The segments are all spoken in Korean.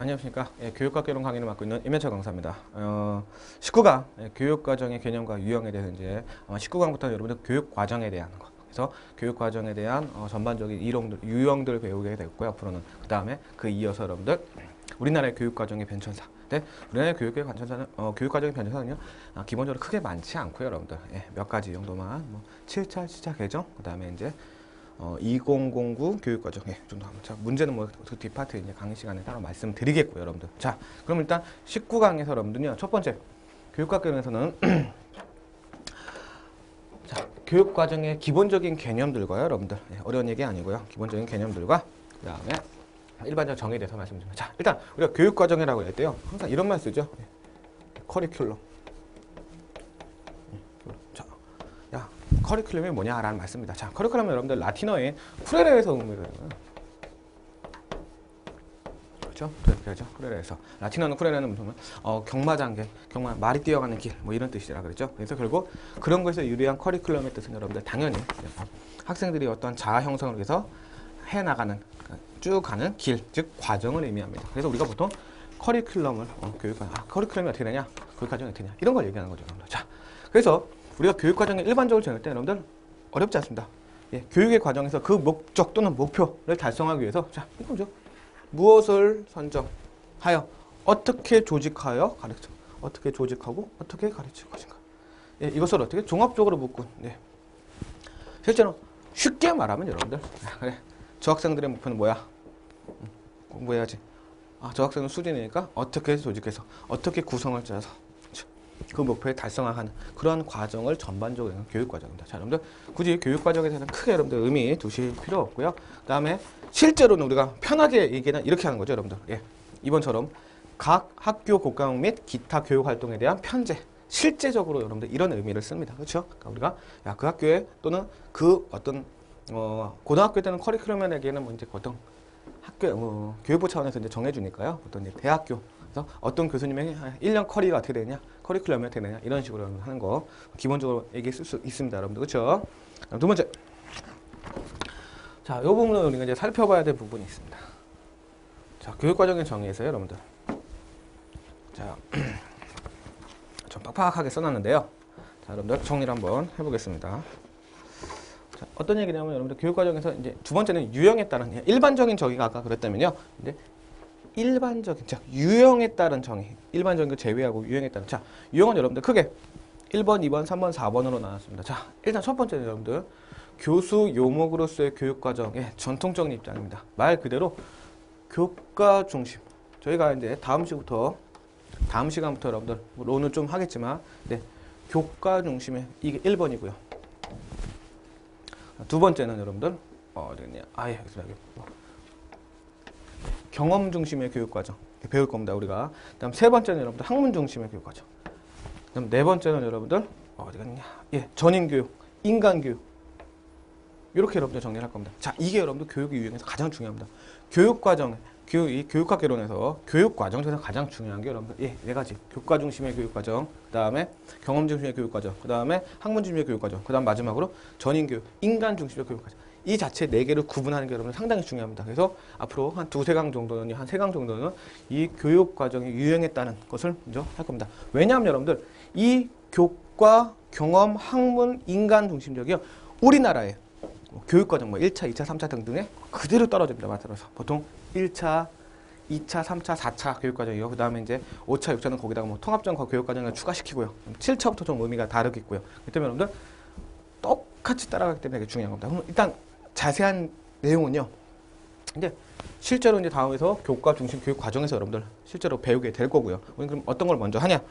안녕하십니까. 교육과 개론 강의를 맡고 있는 임현철 강사입니다. 19강 교육과정의 개념과 유형에 대해서 이제 아마 19강부터 여러분들 교육과정에 대한 거. 그래서 교육과정에 대한 전반적인 이론들, 유형들을 배우게 됐고요. 앞으로는 그 다음에 그 이어서 여러분들 우리나라의 교육과정의 변천사. 네, 우리나라의 교육의 변천사는 교육과정의 변천사는요 기본적으로 크게 많지 않고요, 여러분들. 몇 가지 정도만 7차 시작 개정, 그 다음에 이제 2009 교육과정 정도 하면 자 문제는 그 뒷파트 이제 강의 시간에 따로 말씀드리겠고요, 여러분들. 자, 그럼 일단 19강에서 여러분들요 첫 번째 교육과정에서는 자 교육과정의 기본적인 개념들과요, 여러분들. 어려운 얘기 아니고요, 기본적인 개념들과 그 다음에 일반적 정의에 대해서 말씀드립니다. 자, 일단 우리가 교육과정이라고 할 때요 항상 이런 말 쓰죠. 커리큘럼. 야, 커리큘럼이 뭐냐라는 말씀입니다. 자, 커리큘럼은 여러분들 라틴어의 쿠레레에서 온 거예요. 그렇죠? 그렇죠? 쿠레레에서. 라틴어는 쿠레레는 무슨 경마장개, 말이 뛰어가는 길, 이런 뜻이라 그랬죠. 그래서 결국 그런 것에서 유리한 커리큘럼의 뜻은 여러분들 당연히 학생들이 어떤 자아 형성을 위해서 해 나가는 쭉 가는 길, 즉 과정을 의미합니다. 그래서 우리가 보통 커리큘럼을 커리큘럼이 어떻게 되냐, 교육과정이 어떻게 되냐 이런 걸 얘기하는 거죠, 여러분들. 자, 그래서 우리가 교육과정을 일반적으로 정할 때 여러분들 어렵지 않습니다. 교육의 과정에서 그 목적 또는 목표를 달성하기 위해서 자, 이거죠. 무엇을 선정하여 어떻게 조직하여 가르쳐, 어떻게 조직하고 어떻게 가르칠 것인가. 이것을 어떻게 종합적으로 묶은. 실제로 쉽게 말하면 여러분들 그래, 저 학생들의 목표는 뭐야? 공부해야지. 저 학생은 수준이니까 어떻게 조직해서 어떻게 구성을 짜서 그 목표에 달성하는 그런 과정을 전반적으로 교육과정입니다. 자, 여러분들 굳이 교육과정에 대해서 크게 여러분들 의미 두실 필요 없고요. 그 다음에 실제로는 우리가 편하게 얘기는 이렇게 하는 거죠, 여러분들. 이번처럼 각 학교 국가học 및 기타 교육 활동에 대한 편제. 실제적으로 여러분들 이런 의미를 씁니다. 그렇죠? 그러니까 우리가 그 학교에 또는 그 어떤 고등학교 때는 커리큘럼에게는 이제 어떤 학교 교육부 차원에서 이제 정해주니까요. 어떤 이제 대학교 그래서 어떤 교수님의 1년 커리가 어떻게 되냐, 커리큘럼이 어떻게 되냐 이런 식으로 하는 거 기본적으로 얘기해 쓸 수 있습니다, 여러분들. 그렇죠? 두 번째, 자, 이 부분은 우리가 이제 살펴봐야 될 부분이 있습니다. 자, 교육과정의 정의에서요, 여러분들. 자, 좀 빡빡하게 써놨는데요. 자, 여러분들 정리를 한번 해보겠습니다. 자, 어떤 얘기냐면 여러분들 교육과정에서 이제 두 번째는 유형에 따른 일반적인 정의가 아까 그랬다면요. 근데 일반적인, 자, 유형에 따른 정의. 일반적인 거 제외하고 유형에 따른. 자, 유형은 여러분들 크게 1번, 2번, 3번, 4번으로 나눴습니다. 자, 일단 첫 번째는 여러분들 교수 요목으로서의 교육과정의 전통적인 입장입니다. 말 그대로 교과 중심. 저희가 이제 다음 시간부터 여러분들 오늘 좀 하겠지만 교과 중심의 이게 1번이고요. 두 번째는 여러분들 어디냐? 경험 중심의 교육과정 배울 겁니다, 우리가. 그다음 세 번째는 여러분들 학문 중심의 교육과정. 그다음 네 번째는 여러분들 어디 갔냐? 전인교육, 인간교육. 이렇게 여러분들 정리를 할 겁니다. 자, 이게 여러분들 교육의 유형에서 가장 중요합니다. 교육과정, 이 교육학 개론에서 교육과정 중에서 가장 중요한 게 여러분들 네 가지. 교과 중심의 교육과정, 그다음에 경험 중심의 교육과정, 그다음에 학문 중심의 교육과정, 그다음 마지막으로 전인교육, 인간 중심의 교육과정. 이 자체 네 개를 구분하는 게 여러분 상당히 중요합니다. 그래서 앞으로 한 두세 강 정도는, 한 세 강 정도는 이 교육 과정의 유형에 따른 것을 먼저 할 겁니다. 왜냐하면 여러분들 이 교과, 경험, 학문, 인간 중심적이요 우리나라의 교육 과정 1차, 2차, 3차 등등에 그대로 떨어집니다. 맞아서 보통 1차, 2차, 3차, 4차 교육 과정이요. 그다음에 이제 5차, 6차는 거기다가 통합적 교육 과정을 추가시키고요. 7차부터 좀 의미가 다르겠고요. 그렇기 때문에 여러분들 똑같이 따라가기 때문에 되게 중요한 겁니다. 그럼 일단 자세한 내용은요. 이제 실제로 이제 다음에서 교과 중심 교육 과정에서 여러분들 실제로 배우게 될 거고요. 우리 그럼 어떤 걸 먼저 하냐?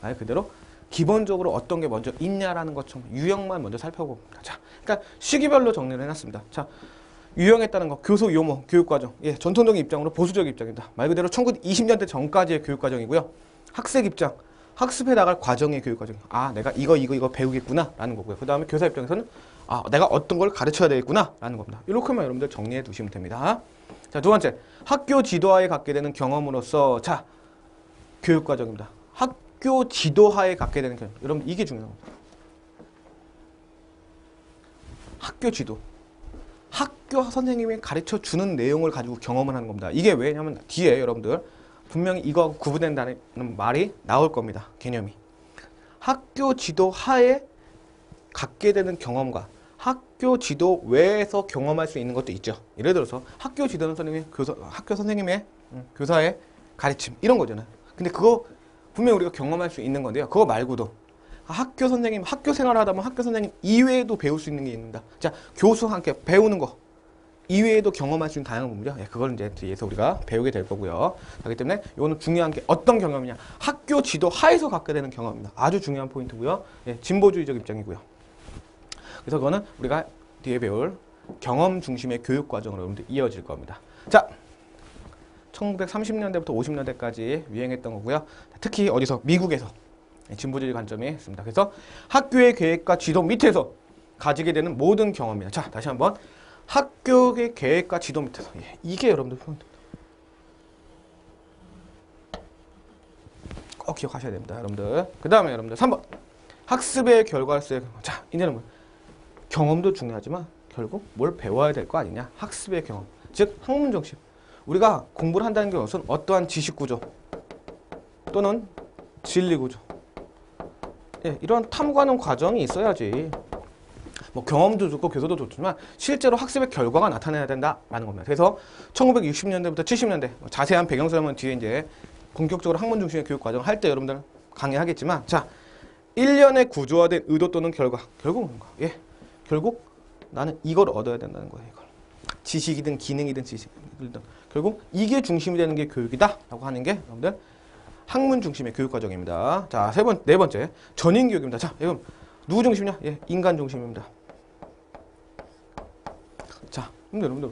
말 그대로 기본적으로 어떤 게 먼저 있냐라는 것처럼 유형만 먼저 살펴봅니다. 자, 그러니까 시기별로 정리를 해놨습니다. 자, 유형에 따른 거 교수 요모 교육 과정. 전통적인 입장으로 보수적인 입장입니다. 말 그대로 1920년대 전까지의 교육 과정이고요. 학생 입장. 학습해 나갈 과정의 교육 과정. 내가 이거 배우겠구나라는 거고요. 그 다음에 교사 입장에서는 내가 어떤 걸 가르쳐야 되겠구나라는 겁니다. 이렇게만 여러분들 정리해 두시면 됩니다. 자, 두 번째, 학교 지도하에 갖게 되는 경험으로서 자, 교육 과정입니다. 학교 지도하에 갖게 되는 경험. 여러분 이게 중요한 겁니다. 학교 지도. 학교 선생님이 가르쳐 주는 내용을 가지고 경험을 하는 겁니다. 이게 왜냐면 뒤에 여러분들 분명히 이거하고 구분된다는 말이 나올 겁니다. 개념이. 학교 지도 하에 갖게 되는 경험과 학교 지도 외에서 경험할 수 있는 것도 있죠. 예를 들어서 학교 지도는 학교 선생님의 교사의 가르침 이런 거잖아요. 근데 그거 분명히 우리가 경험할 수 있는 건데요. 그거 말고도 학교 선생님, 학교 생활을 하다 보면 학교 선생님 이외에도 배울 수 있는 게 있습니다. 자, 교수와 함께 배우는 거 이외에도 경험할 수 있는 다양한 부분이죠. 예, 그걸 이제 뒤에서 우리가 배우게 될 거고요. 그렇기 때문에 이거는 중요한 게 어떤 경험이냐. 학교 지도 하에서 갖게 되는 경험입니다. 아주 중요한 포인트고요. 예, 진보주의적 입장이고요. 그래서 그거는 우리가 뒤에 배울 경험 중심의 교육 과정으로 여러분들 이어질 겁니다. 자, 1930년대부터 50년대까지 유행했던 거고요. 특히 어디서? 미국에서 진보주의 관점이 있습니다. 그래서 학교의 계획과 지도 밑에서 가지게 되는 모든 경험입니다. 자, 다시 한번 학교의 계획과 지도 밑에서 이게 여러분들 포인트 꼭 기억하셔야 됩니다. 여러분들. 그 다음에 여러분들 3번 학습의 결과로서의 자, 이제는 뭐 경험도 중요하지만 결국 뭘 배워야 될 거 아니냐. 학습의 경험, 즉 학문 중심. 우리가 공부를 한다는 것은 어떠한 지식 구조 또는 진리 구조, 예, 이런 탐구하는 과정이 있어야지 뭐 경험도 좋고 교수도 좋지만 실제로 학습의 결과가 나타나야 된다라는 겁니다. 그래서 1960년대부터 70년대 자세한 배경 설명은 뒤에 이제 본격적으로 학문 중심의 교육 과정 할 때 여러분들 강의하겠지만, 자, 1년의 구조화된 의도 또는 결과, 결국 뭔가, 예, 결국 나는 이걸 얻어야 된다는 거예요. 이걸 지식이든 기능이든 지식이든 결국 이게 중심이 되는 게 교육이다라고 하는 게 여러분들 학문 중심의 교육 과정입니다. 자, 네 번째 전인 교육입니다. 자, 여러분 누구 중심이냐? 예, 인간 중심입니다. 자, 여러분들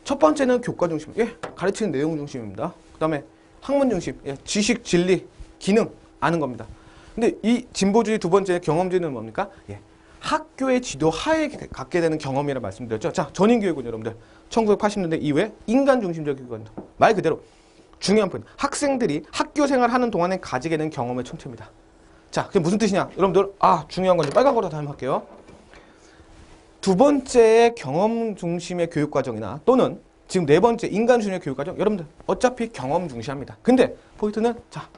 첫 번째는 교과 중심, 예, 가르치는 내용 중심입니다. 그 다음에 학문 중심, 예, 지식, 진리, 기능 아는 겁니다. 근데 이 진보주의 두 번째 경험주의는 뭡니까? 예, 학교의 지도 하에 갖게 되는 경험이라고 말씀드렸죠. 자, 전인교육은 여러분들 1980년대 이후에 인간 중심적 교육입니다. 말 그대로 중요한 포인트. 학생들이 학교 생활하는 동안에 가지게 되는 경험의 총체입니다. 자, 그게 무슨 뜻이냐? 여러분들, 중요한 건지 빨간 거로 다음 할게요. 두 번째 경험 중심의 교육 과정이나 또는 지금 네 번째 인간 중심의 교육 과정, 여러분들 어차피 경험 중시합니다. 근데 포인트는 자,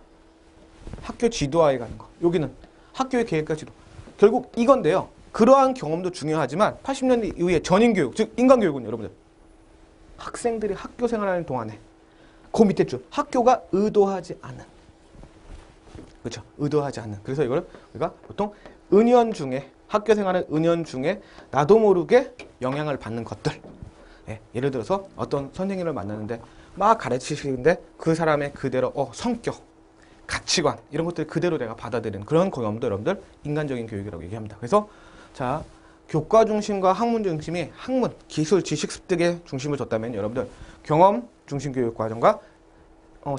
학교 지도화에 가는 거. 여기는 학교의 계획과 지도. 결국 이건데요. 그러한 경험도 중요하지만 80년대 이후에 전인교육, 즉 인간교육은 여러분들 학생들이 학교 생활하는 동안에 그 밑에 줄 학교가 의도하지 않은, 그렇죠? 의도하지 않는. 그래서 이걸 우리가 보통 은연중에 학교 생활의 은연중에 나도 모르게 영향을 받는 것들. 예, 예를 들어서 어떤 선생님을 만나는데 막 가르치시는데 그 사람의 그대로 성격, 가치관 이런 것들 그대로 내가 받아들이는 그런 경험도 여러분들 인간적인 교육이라고 얘기합니다. 그래서 자, 교과 중심과 학문 중심이 학문, 기술, 지식 습득에 중심을 줬다면 여러분들 경험 중심 교육 과정과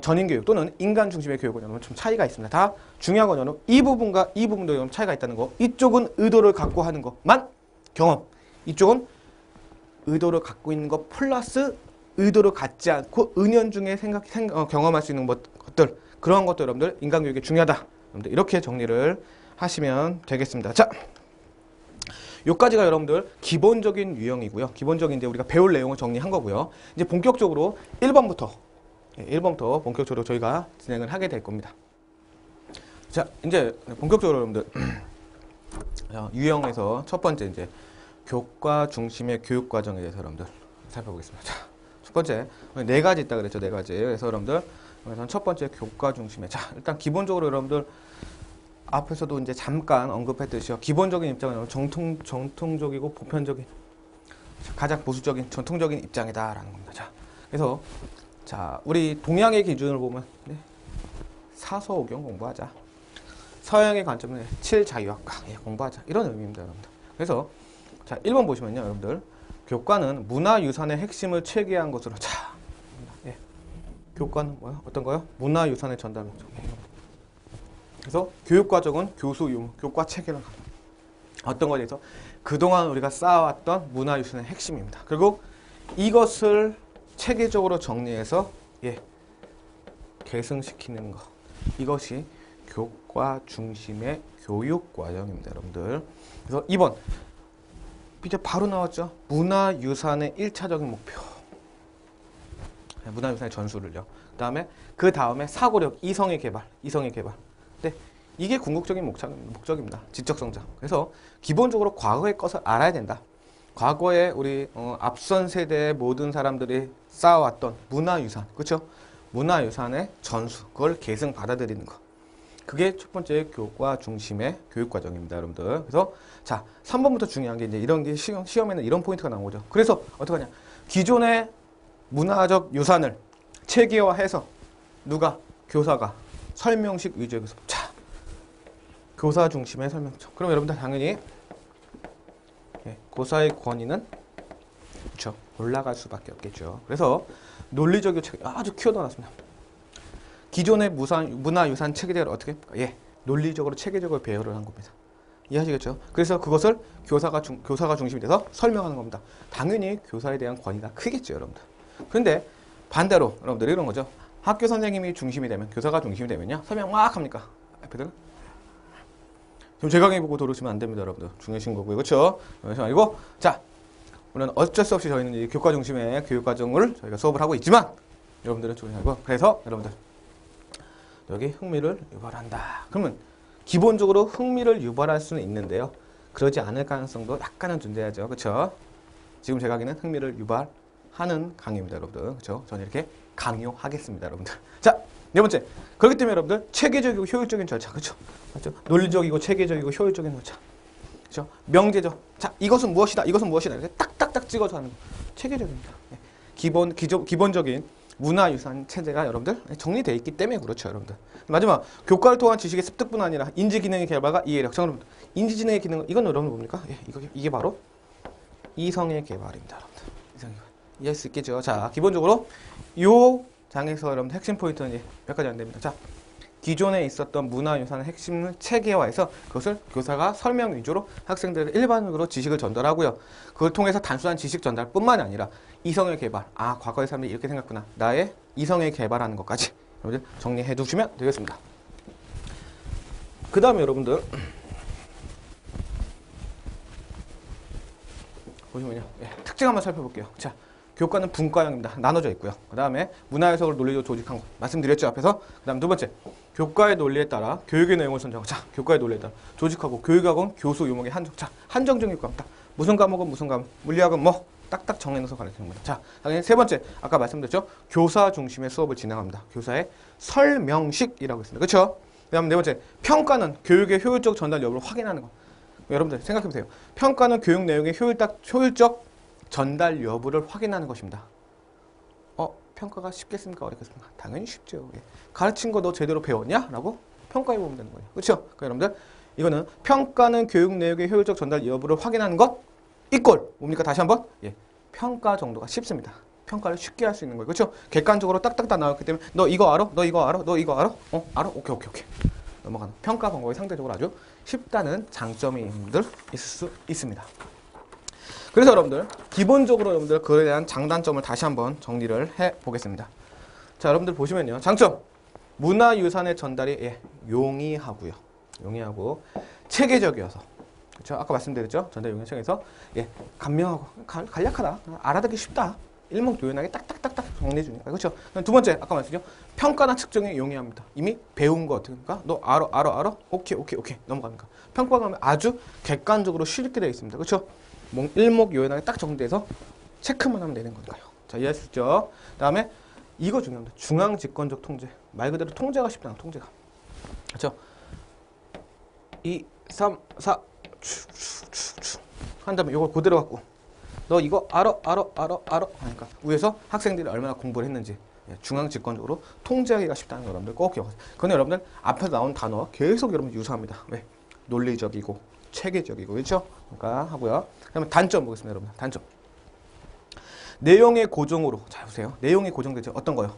전인 교육 또는 인간 중심의 교육은 여러분 좀 차이가 있습니다. 다 중요한 건 여러분 이 부분과 이 부분도 여러분 차이가 있다는 거. 이쪽은 의도를 갖고 하는 것만 경험, 이쪽은 의도를 갖고 있는 것 플러스 의도를 갖지 않고 은연중에 경험할 수 있는 것들, 그런 것도 여러분들 인간교육이 중요하다. 여러분들 이렇게 정리를 하시면 되겠습니다. 자, 요까지가 여러분들 기본적인 유형이고요. 기본적인 이제 우리가 배울 내용을 정리한 거고요. 이제 본격적으로 1번부터 본격적으로 저희가 진행을 하게 될 겁니다. 자, 이제 본격적으로 여러분들 유형에서 첫 번째 이제 교과 중심의 교육 과정에 대해서 여러분들 살펴보겠습니다. 자, 첫 번째 네 가지 있다 그랬죠. 네 가지. 그래서 여러분들 첫 번째 교과 중심의, 자, 일단 기본적으로 여러분들 앞에서도 이제 잠깐 언급했듯이요. 기본적인 입장은 정통적이고 보편적인, 가장 보수적인 전통적인 입장이다라는 겁니다. 자, 그래서 자, 우리 동양의 기준으로 보면 사서오경 공부하자. 서양의 관점은 7자유학과 공부하자. 이런 의미입니다, 여러분들. 그래서 자, 1번 보시면요, 여러분들 교과는 문화유산의 핵심을 체계한 것으로, 자, 교과는 뭐요? 어떤 거요? 문화유산의 전달. 그래서 교육과정은 교수 유무, 교과 체계를 어떤 거에 대해서 그동안 우리가 쌓아왔던 문화유산의 핵심입니다. 그리고 이것을 체계적으로 정리해서 계승시키는 것. 이것이 교과 중심의 교육과정입니다, 여러분들. 그래서 2번 이제 바로 나왔죠. 문화유산의 1차적인 목표. 문화유산의 전수를요. 그 다음에 사고력, 이성의 개발. 네, 이게 궁극적인 목적입니다. 지적 성장. 그래서 기본적으로 과거의 것을 알아야 된다. 과거에 우리 앞선 세대의 모든 사람들이 쌓아왔던 문화유산, 그렇죠? 문화유산의 전수, 그걸 계승 받아들이는 거. 그게 첫 번째 교과 중심의 교육 과정입니다, 여러분들. 그래서 자, 3번부터 중요한 게 이제 이런 게 시험에는 이런 포인트가 나온 거죠. 그래서 어떻게 하냐? 기존의 문화적 유산을 체계화해서 누가? 교사가 설명식 위주의 교사. 자, 교사 중심의 설명적. 그럼 여러분들 당연히 교사의 권위는 그렇죠, 올라갈 수밖에 없겠죠. 그래서 논리적이고 아주 키워넣어놨습니다. 기존의 문화유산 체계를 어떻게 합니까? 논리적으로 체계적으로 배열을 한 겁니다. 이해하시겠죠? 그래서 그것을 교사가 중심이 돼서 설명하는 겁니다. 당연히 교사에 대한 권위가 크겠죠, 여러분들. 그런데 반대로 여러분들 이런 거죠. 학교 선생님이 중심이 되면, 교사가 중심이 되면요, 설명 막 합니까? 앞에들 지금 제 강의 보고 들으시면 안 됩니다, 여러분들. 중요하신 거고요, 그렇죠? 아니고, 자, 물론 어쩔 수 없이 저희는 이 교과 중심의 교육 과정을 저희가 수업을 하고 있지만, 여러분들은 조심하고, 그래서 여러분들 여기 흥미를 유발한다. 그러면 기본적으로 흥미를 유발할 수는 있는데요, 그러지 않을 가능성도 약간은 존재하죠, 그렇죠? 지금 제 강의는 흥미를 유발하는 강의입니다, 여러분들. 그렇죠? 저는 이렇게 강요하겠습니다, 여러분들. 자, 네 번째. 그렇기 때문에 여러분들 체계적이고 효율적인 절차, 그렇죠? 맞죠? 논리적이고 체계적이고 효율적인 절차, 그렇죠? 명제적. 자, 이것은 무엇이다, 이것은 무엇이다, 이렇게 딱딱딱 찍어서 하는 거. 체계적입니다. 기본적인 문화유산 체제가 여러분들 정리되어 있기 때문에 그렇죠, 여러분들. 마지막, 교과를 통한 지식의 습득뿐 아니라 인지기능의 개발과 이해력. 자, 여러분들 인지지능의 기능, 이건 여러분 뭡니까? 이게 바로 이성의 개발입니다, 여러분들. 이성의 개발. 이해할 수 있겠죠? 자, 기본적으로 요 장에서 여러분 핵심 포인트는 몇 가지 안 됩니다. 자, 기존에 있었던 문화유산의 핵심을 체계화해서 그것을 교사가 설명 위주로 학생들에게 일반적으로 지식을 전달하고요. 그걸 통해서 단순한 지식 전달뿐만 아니라 이성의 개발. 아, 과거의 사람들이 이렇게 생각구나. 나의 이성의 개발하는 것까지 여러분들 정리해 두시면 되겠습니다. 그 다음에 여러분들 보시면요, 특징 한번 살펴볼게요. 자, 교과는 분과형입니다. 나눠져 있고요. 그 다음에 문화해석을 논리로 조직한 거 말씀드렸죠, 앞에서. 그 다음 두 번째, 교과의 논리에 따라 교육의 내용을 선정하고, 자, 교과의 논리에 따라 조직하고, 교육학은 교수 요목의 한정. 자, 한정적인 교과입니다. 무슨 과목은 무슨 과목, 물리학은 뭐 딱딱 정해놓아서 가르치는 겁니다. 자, 당연히 세 번째, 아까 말씀드렸죠, 교사 중심의 수업을 진행합니다. 교사의 설명식이라고 했습니다. 그렇죠? 그 다음 네 번째, 평가는 교육의 효율적 전달 여부를 확인하는 거. 여러분들 생각해보세요. 평가는 교육 내용의 효율적 전달 여부를 확인하는 것입니다. 평가가 쉽겠습니까? 어렵겠습니까? 당연히 쉽죠. 가르친 거 너 제대로 배웠냐? 라고 평가해보면 되는 거예요. 그렇죠? 그러니까 여러분들, 이거는 평가는 교육 내용의 효율적 전달 여부를 확인하는 것 이꼴 뭡니까? 다시 한번, 평가 정도가 쉽습니다. 평가를 쉽게 할 수 있는 거예요. 그렇죠? 객관적으로 딱딱 다 나왔기 때문에 너 이거 알아? 너 이거 알아? 너 이거 알아? 알아? 오케이. 넘어가는 평가 방법이 상대적으로 아주 쉽다는 장점이 있을 수 있습니다. 그래서 여러분들 기본적으로 여러분들 그에 대한 장단점을 다시 한번 정리를 해 보겠습니다. 자, 여러분들 보시면요, 장점, 문화유산의 전달이 용이하고요, 용이하고 체계적이어서, 그렇죠? 아까 말씀드렸죠, 전달 용이 체계에서 간명하고 간략하다, 알아듣기 쉽다, 일목요연하게 딱딱딱딱 정리해 주니까. 그렇죠? 두 번째, 아까 말씀드렸죠, 평가나 측정이 용이합니다. 이미 배운 거 어떻게 합니까? 너 알아? 오케이 넘어갑니까? 평가가 하면 아주 객관적으로 쉽게 되어 있습니다. 그렇죠? 일목요연하게 딱 정리돼서 체크만 하면 되는 거니까요. 자, 이해하셨죠? 그 다음에 이거 중요합니다. 중앙집권적 통제. 말 그대로 통제가 쉽잖아, 통제가. 그렇죠? 2, 3, 4 한 다음에 이걸 그대로 갖고 너 이거 알아 하니까 위에서 학생들이 얼마나 공부를 했는지 중앙집권적으로 통제하기가 쉽다는 거 여러분들 꼭 기억하세요. 그건 여러분들 앞에서 나온 단어 계속 여러분 유사합니다. 왜? 논리적이고 체계적이고, 그렇죠? 그러니까 하고요. 그다음에 단점 보겠습니다, 여러분. 단점. 내용의 고정으로. 자, 보세요. 내용이 고정되죠. 어떤 거요?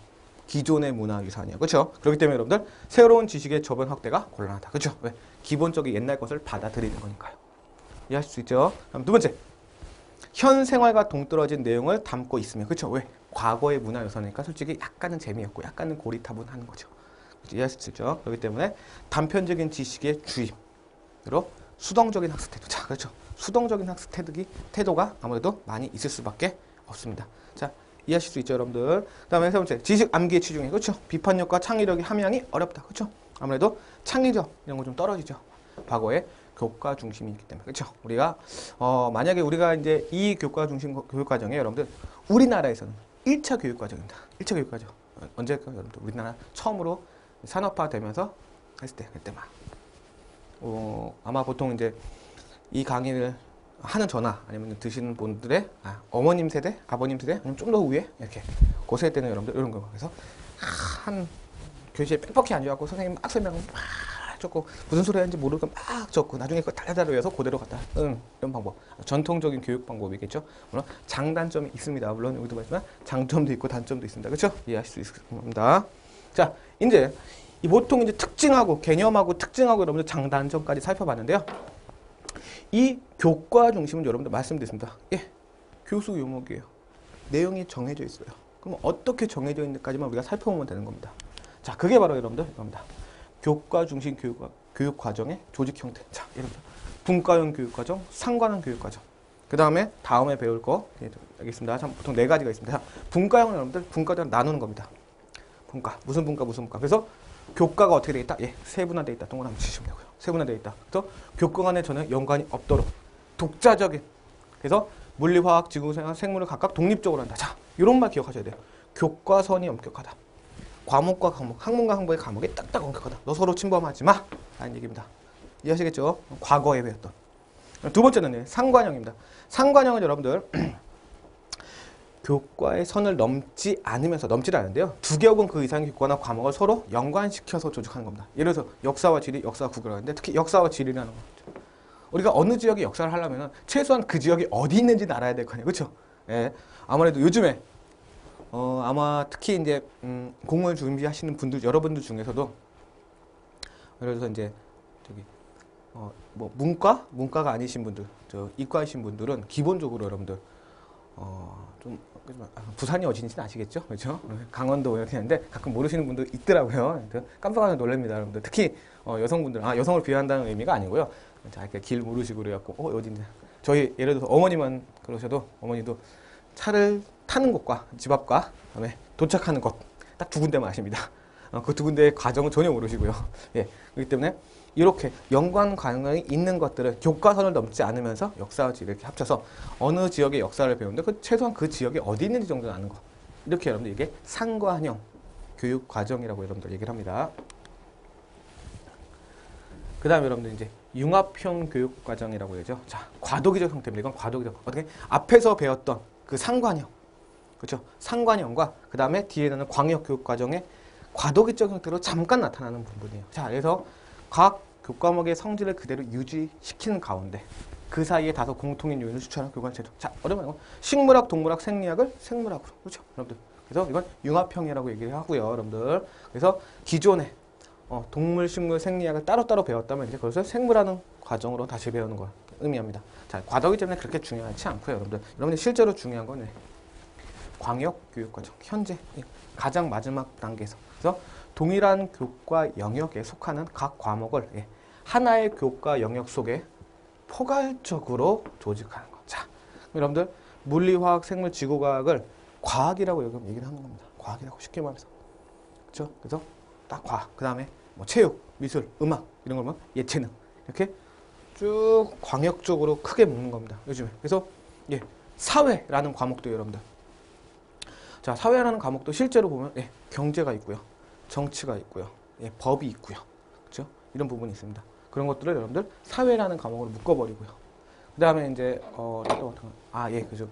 기존의 문화유산이요. 그렇죠? 그렇기 때문에 여러분들 새로운 지식의 저변 확대가 곤란하다. 그렇죠? 왜? 기본적인 옛날 것을 받아들이는 거니까요. 이해하실 수 있죠? 다음 두 번째. 현 생활과 동떨어진 내용을 담고 있으면. 그렇죠? 왜? 과거의 문화유산이니까 솔직히 약간은 재미없고 약간은 고리타분하는 거죠. 이해하실 수 있죠? 그렇기 때문에 단편적인 지식의 주입으로 수동적인 학습 태도. 자, 그렇죠. 수동적인 학습 태도가 아무래도 많이 있을 수밖에 없습니다. 자, 이해하실 수 있죠, 여러분들. 그다음에 세 번째, 지식 암기에 치중해. 그렇죠? 비판력과 창의력의 함양이 어렵다. 그렇죠? 아무래도 창의력 이런 거 좀 떨어지죠. 과거에 교과 중심이 있기 때문에. 그렇죠? 우리가 만약에 우리가 이제 이 교과 중심 교육 과정에 여러분들 우리나라에서는 1차 교육 과정입니다. 1차 교육 과정. 언제일까요, 여러분들? 우리나라 처음으로 산업화되면서 했을 때 그때만. 아마 보통 이제 이 강의를 하는 저나 아니면 드시는 분들의 어머님 세대, 아버님 세대, 아니면 좀 더 위에 이렇게 그 세대 때는 여러분들 이런 거. 그래서 한 교실에 빽뻑히 앉아갖고 선생님 막 설명하고 막 적고 무슨 소리 하는지 모르고 막 적고 나중에 그거 달달달 외워서 그대로 갖다 이런 방법. 전통적인 교육 방법이겠죠. 물론 장단점이 있습니다. 물론 여기도 말했지만 장점도 있고 단점도 있습니다. 그렇죠? 이해하실 수 있습니다. 자, 이제 이 보통 이제 특징하고 개념하고 특징하고 여러분들 장단점까지 살펴봤는데요. 이 교과 중심은 여러분들 말씀드렸습니다. 예, 교수 요목이에요. 내용이 정해져 있어요. 그럼 어떻게 정해져 있는지까지만 우리가 살펴보면 되는 겁니다. 자, 그게 바로 여러분들 이겁니다. 교과 중심 교육 과정의 조직 형태. 자, 예를 들어 분과형 교육 과정, 상관형 교육 과정. 그 다음에 다음에 배울 거 알겠습니다. 참 보통 4가지가 있습니다. 자, 분과형은 여러분들 분과를 나누는 겁니다. 분과 무슨 분과 무슨 분과. 그래서 교과가 어떻게 되어 있다? 예, 세분화되어 있다. 동그라미 치시면 되고요. 세분화되어 있다. 그래서 교과 간에 전혀 연관이 없도록 독자적인. 그래서 물리, 화학, 지구생활, 생물을 각각 독립적으로 한다. 자, 이런 말 기억하셔야 돼요. 교과선이 엄격하다. 과목과 과목, 학문과 학문의 과목이 딱딱 엄격하다. 너 서로 침범하지 마. 라는 얘기입니다. 이해하시겠죠? 과거에 배웠던. 두 번째는 상관형입니다. 상관형은 여러분들 교과의 선을 넘지 않은데요. 2개 혹은 그 이상의 교과나 과목을 서로 연관시켜서 조직하는 겁니다. 예를 들어서 역사와 지리, 역사와 국어를 하는데 특히 역사와 지리라는 거죠. 우리가 어느 지역의 역사를 하려면 최소한 그 지역이 어디 있는지는 알아야 될 거 아니에요. 그렇죠? 예. 아무래도 요즘에 아마 특히 이제 공무원 준비하시는 분들 여러분들 중에서도 예를 들어서 이제 저기 뭐 문과가 아니신 분들, 이과이신 분들은 기본적으로 여러분들 좀 부산이 어딘지는 아시겠죠? 그렇죠? 강원도 이렇게 하는데 가끔 모르시는 분들 있더라고요. 깜빡하면 놀랍니다, 여러분들. 특히 여성분들, 여성을 비하한다는 의미가 아니고요. 자, 이렇게 길 모르시고 그래갖고 어딘지. 저희 예를 들어서 어머니만 그러셔도 어머니도 차를 타는 곳과 집 앞과 그다음에 도착하는 곳 딱 2군데만 아십니다. 그 2군데의 과정은 전혀 모르시고요. 예, 그렇기 때문에 이렇게 연관 관련이 있는 것들을 교과선을 넘지 않으면서 역사와 지리를 이렇게 합쳐서 어느 지역의 역사를 배우는데 최소한 그 지역이 어디 있는지 정도는 아는 거. 이렇게 여러분들 이게 상관형 교육 과정이라고 여러분들 얘기를 합니다. 그 다음에 여러분들 이제 융합형 교육 과정이라고 해야죠. 자, 과도기적 형태입니다. 이건 과도기적. 어떻게? 앞에서 배웠던 그 상관형. 그렇죠? 상관형과 그 다음에 뒤에 나는 광역 교육 과정의 과도기적 형태로 잠깐 나타나는 부분이에요. 자, 그래서 각 교과목의 성질을 그대로 유지시키는 가운데 그 사이에 다소 공통인 요인을 추천하는 교관 제도. 자, 어려워요. 식물학, 동물학, 생리학을 생물학으로. 그렇죠? 여러분들. 그래서 이건 융합형이라고 얘기를 하고요, 여러분들. 그래서 기존에 동물, 식물, 생리학을 따로따로 배웠다면 이제 그것을 생물하는 과정으로 다시 배우는 걸 의미합니다. 자, 과도기 때문에 그렇게 중요하지 않고요, 여러분들. 여러분들 실제로 중요한 건 광역 교육 과정. 현재 가장 마지막 단계에서. 그래서 동일한 교과 영역에 속하는 각 과목을 하나의 교과 영역 속에 포괄적으로 조직하는 것. 자, 여러분들 물리, 화학, 생물, 지구과학을 과학이라고 얘기를 하는 겁니다. 과학이라고 쉽게 말해서. 그렇죠? 그래서 딱 과학. 그 다음에 뭐 체육, 미술, 음악 이런 걸 보면 예체능 이렇게 쭉 광역적으로 크게 묶는 겁니다. 요즘에. 그래서 사회라는 과목도 여러분들. 자, 사회라는 과목도 실제로 보면 경제가 있고요. 정치가 있고요. 법이 있고요. 그렇죠? 이런 부분이 있습니다. 그런 것들을 여러분들 사회라는 과목으로 묶어버리고요. 그 다음에 이제 그죠.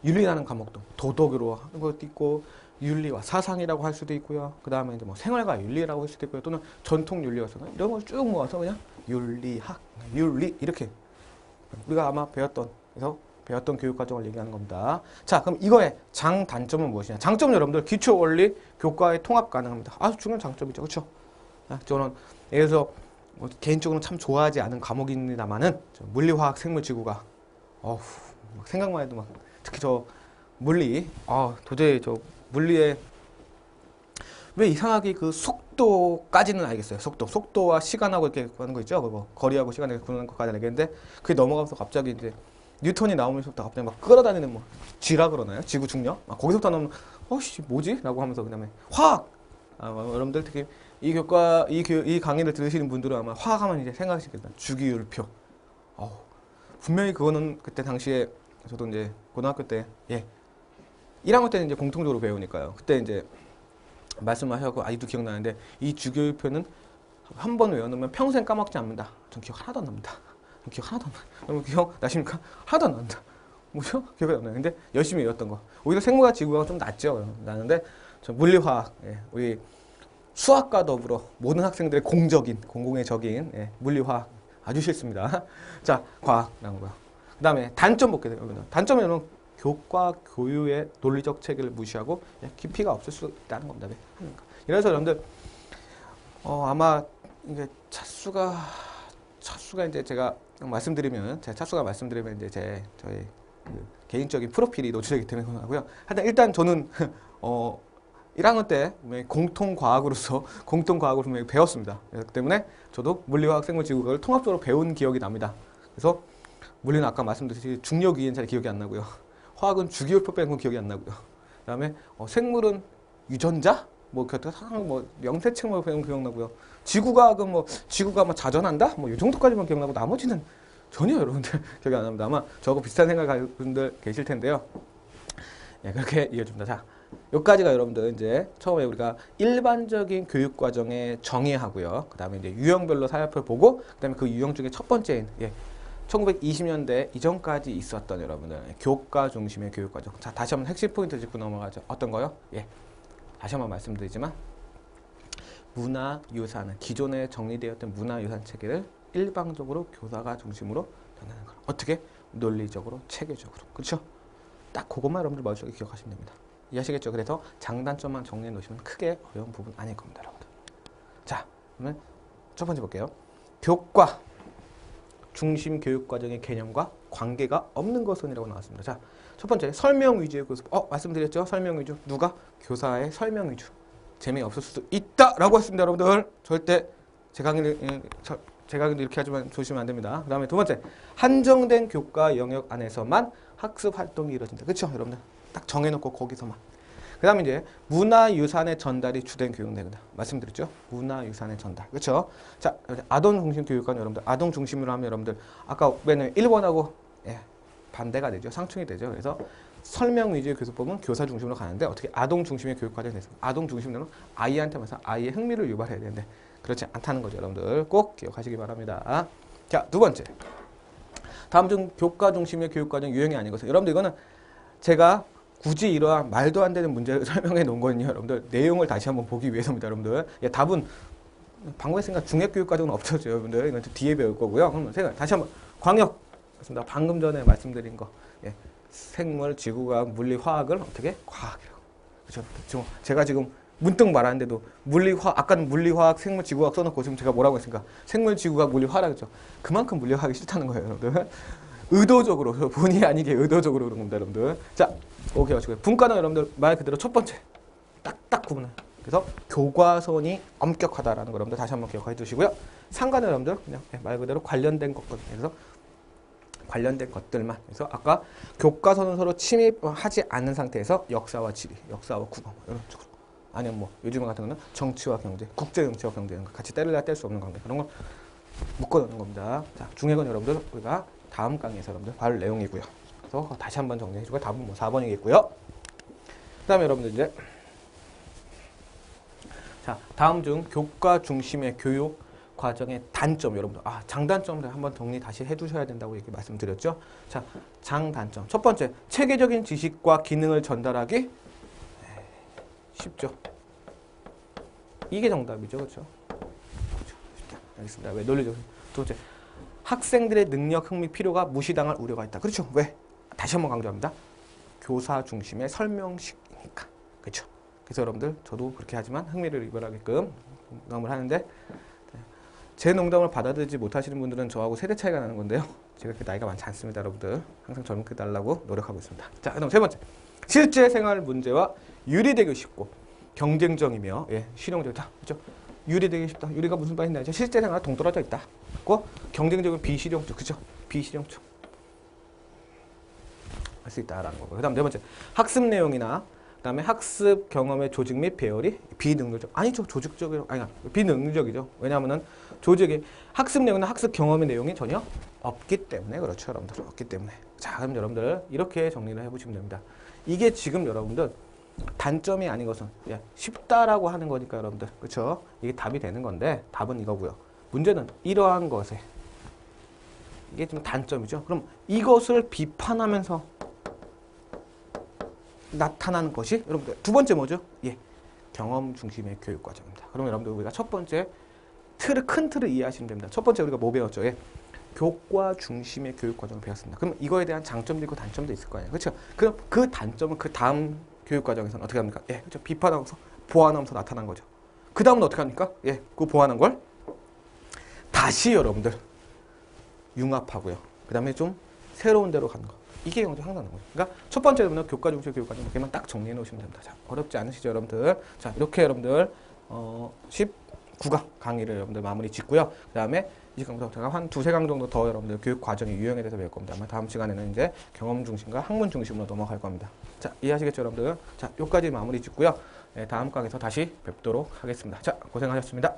윤리라는 과목도 도덕으로 하는 것도 있고 윤리와 사상이라고 할 수도 있고요. 그 다음에 이제 뭐 생활과 윤리라고 할 수도 있고요. 또는 전통 윤리와 사상 이런 걸 쭉 모아서 그냥 윤리학, 윤리 이렇게 우리가 아마 배웠던 교육 과정을 얘기하는 겁니다. 자, 그럼 이거의 장단점은 무엇이냐? 장점은 여러분들 기초 원리 교과에 통합 가능합니다. 아주 중요한 장점이죠. 그렇죠? 저는 예를 들어서 개인적으로는 참 좋아하지 않은 과목입니다만은 물리, 화학, 생물, 지구가 생각만 해도 특히 저 물리 도저히 저 물리에 왜 이상하게 그 속도까지는 알겠어요. 속도와 시간하고 이렇게 하는 거 있죠. 뭐 거리하고 시간을 구는 것까지는 알겠는데 그게 넘어가면서 갑자기 이제 뉴턴이 나오면서부터 갑자기 막 끌어다니는 뭐 G라 그러나요? 지구 중력? 거기서부터 나오면 어씨 뭐지? 라고 하면서 그다음에 화학. 여러분들 특히 이 강의를 들으시는 분들은 아마 화학하면 이제 생각하시겠다. 주기율표. 분명히 그거는 그때 당시에 저도 이제 고등학교 때 1학년 때는 이제 공통적으로 배우니까요. 그때 이제 말씀하셔서 아직도 기억나는데 이 주기율표는 한 번 외워놓으면 평생 까먹지 않는다. 전 기억 하나도 안 납니다. 기억 하나도 안 나요. 여러분 기억 나십니까? 하나도 안 납니다. 뭐죠? 기억이 안 나요. 근데 열심히 외웠던 거. 오히려 생물과 지구가 좀 낫죠. 나는데 저 물리화학, 우리 수학과 더불어 모든 학생들의 공공의 적인 물리화학 아주 싫습니다. 자, 과학 나온 거야. 그 다음에 단점 볼게요. 단점은 여러분 교과 교유의 논리적 체계를 무시하고 깊이가 없을 수 있다는 겁니다. 그래서 여러분들 아마 이제 차수가 이제 제가 말씀드리면 이제 저희 개인적인 프로필이 노출되기 때문에 하고요. 하여튼 일단 저는 1학년 때 공통과학으로서 분명히 배웠습니다. 그렇기 때문에 저도 물리화학 생물지구를 통합적으로 배운 기억이 납니다. 그래서 물리는 아까 말씀드렸듯이 중력위엔 잘 기억이 안 나고요. 화학은 주기율표 빼는 건 기억이 안 나고요. 그다음에 생물은 유전자? 뭐 명세책 뭐 배운 기억나고요. 지구과학은 지구가 자전한다? 이 정도까지만 기억나고 나머지는 전혀 여러분들 기억이 안 납니다. 아마 저하고 비슷한 생각하는 분들 계실 텐데요. 그렇게 이어줍니다. 자, 여기까지가 여러분들 이제 처음에 우리가 일반적인 교육 과정의 정의하고요. 그 다음에 이제 유형별로 살펴보고, 그 다음에 그 유형 중에 첫 번째인 1920년대 이전까지 있었던 여러분들 교과 중심의 교육 과정. 자, 다시 한번 핵심 포인트 짚고 넘어가죠. 어떤 거요? 다시 한번 말씀드리지만 문화유산은 기존에 정리되었던 문화유산 체계를 일방적으로 교사가 중심으로 전하는 거. 어떻게? 논리적으로, 체계적으로. 그렇죠? 딱 그것만 여러분들 머릿속에 기억하시면 됩니다. 이해하시겠죠? 그래서 장단점만 정리해 놓으시면 크게 어려운 부분 아닐 겁니다, 여러분들. 자, 그러면 첫 번째 볼게요. 교과 중심 교육 과정의 개념과 관계가 없는 것은이라고 나왔습니다. 자, 첫 번째 설명 위주의 교습. 말씀드렸죠? 설명 위주. 누가? 교사의 설명 위주. 재미없을 수도 있다라고 했습니다, 여러분들. 절대 제 강의도 이렇게 하지만 조심하면 안 됩니다. 그 다음에 두 번째, 한정된 교과 영역 안에서만 학습 활동이 이루어진다. 그렇죠, 여러분들? 딱 정해놓고 거기서만. 그 다음에 이제 문화유산의 전달이 주된 교육내용이다. 말씀드렸죠? 문화유산의 전달. 그렇죠? 자, 아동 중심 교육관 여러분들. 아동 중심으로 하면 여러분들 아까 맨날 1번하고 반대가 되죠. 상충이 되죠. 그래서 설명 위주의 교수법은 교사 중심으로 가는데 어떻게 아동 중심의 교육과정이 됐습니다. 아동 중심으로는 아이한테 와서 아이의 흥미를 유발해야 되는데 그렇지 않다는 거죠. 여러분들 꼭 기억하시기 바랍니다. 자, 두 번째. 다음 중 교과 중심의 교육과정 유형이 아닌 것은 여러분들 이거는 제가 굳이 이러한 말도 안 되는 문제를 설명해 놓은 거는요. 여러분들 내용을 다시 한번 보기 위해서입니다. 여러분들 답은 방금 생각 중액교육과정은 없죠. 여러분들 이건 뒤에 배울 거고요. 그럼 생각 다시 한번 광역 맞습니다. 방금 전에 말씀드린 거 생물, 지구과학, 물리, 화학을 어떻게? 과학이라고. 그렇죠? 제가 지금 문득 말하는데도 물리화학, 아까는 물리화학, 생물, 지구과학 써놓고 지금 제가 뭐라고 했습니까? 생물, 지구과학, 물리, 화학이죠. 그만큼 물리화학이 싫다는 거예요, 여러분들. 의도적으로, 본의 아니게 의도적으로 그런 겁니다, 여러분들. 자, 오케이 하시고요. 분과는 여러분들 말 그대로 첫 번째 딱딱 구분해. 그래서 교과선이 엄격하다라는 거 여러분들 다시 한번 기억해 두시고요. 상관은 여러분들 그냥 말 그대로 관련된 것거든요. 그래서 관련된 것들만. 그래서 아까 교과서는 서로 침입하지 않는 상태에서 역사와 지리, 역사와 국어 이런 쪽으로. 아니면 요즘 같은 거는 정치와 경제, 국제 정치와 경제 이런 거 같이 뗄래야 뗄 수 없는 관계 그런 걸 묶어놓는 겁니다. 자, 중요한 건 여러분들 우리가 다음 강의에서 여러분들 볼 내용이고요. 그래서 다시 한번 정리해주고 답은 4번이겠고요. 그 다음에 여러분들 이제 자, 다음 중 교과 중심의 교육 과정의 단점 여러분들 장단점을 한번 정리 다시 해주셔야 된다고 이렇게 말씀드렸죠. 자, 장단점 첫 번째 체계적인 지식과 기능을 전달하기 쉽죠. 이게 정답이죠, 그렇죠? 쉽다. 알겠습니다. 왜 논리적? 두 번째 학생들의 능력, 흥미, 필요가 무시당할 우려가 있다. 그렇죠? 왜? 다시 한번 강조합니다. 교사 중심의 설명식이니까. 그렇죠? 그래서 여러분들 저도 그렇게 하지만 흥미를 유발하게끔 농담을 하는데 제 농담을 받아들이지 못하시는 분들은 저하고 세대 차이가 나는 건데요. 제가 그렇게 나이가 많지 않습니다, 여러분들. 항상 젊게 달라고 노력하고 있습니다. 자, 그다음 세 번째. 실제 생활 문제와 유리되기 쉽고 경쟁적이며 실용적이다. 그렇죠? 유리되기 쉽다. 유리가 무슨 말인지 알죠? 실제 생활 동떨어져 있다. 고 경쟁적인 비실용적. 그렇죠? 비실용적. 할 수 있다라는 거고. 그다음 네 번째, 학습 내용이나 그다음에 학습 경험의 조직 및 배열이 비능률적. 아니죠, 조직적이죠. 아니, 비능률적이죠. 왜냐하면은 조직이 학습 내용이나 학습 경험의 내용이 전혀 없기 때문에 그렇죠, 여러분들. 없기 때문에. 자, 그럼 여러분들 이렇게 정리를 해보시면 됩니다. 이게 지금 여러분들 단점이 아닌 것은 쉽다라고 하는 거니까 여러분들, 그렇죠? 이게 답이 되는 건데 답은 이거고요. 문제는 이러한 것에 이게 좀 단점이죠. 그럼 이것을 비판하면서 나타나는 것이 여러분들 두 번째 뭐죠? 경험 중심의 교육 과정입니다. 그러면 여러분들 우리가 첫 번째 큰 틀을 이해하시면 됩니다. 첫 번째 우리가 뭐 배웠죠? 교과 중심의 교육 과정을 배웠습니다. 그럼 이거에 대한 장점도 있고 단점도 있을 거예요. 그렇죠? 그럼 그 단점은 그 다음 교육 과정에서는 어떻게 합니까? 그렇죠. 비판하면서 보완하면서 나타난 거죠. 그 다음은 어떻게 합니까? 그 보완한 걸 다시 여러분들 융합하고요. 그 다음에 좀 새로운 데로 가는 거. 이게 항상 나는 거죠. 그러니까 첫 번째 여러분들 교과 중심 교육 과정 이렇게만 딱 정리해 놓으시면 됩니다. 자, 어렵지 않으시죠, 여러분들? 자, 이렇게 여러분들 19강 강의를 여러분들 마무리 짓고요. 그 다음에 20강부터 제가 한 두세 강 정도 더 여러분들 교육 과정의 유형에 대해서 배울 겁니다. 아마 다음 시간에는 이제 경험 중심과 학문 중심으로 넘어갈 겁니다. 자, 이해하시겠죠, 여러분들? 자, 여기까지 마무리 짓고요. 다음 강에서 다시 뵙도록 하겠습니다. 자, 고생하셨습니다.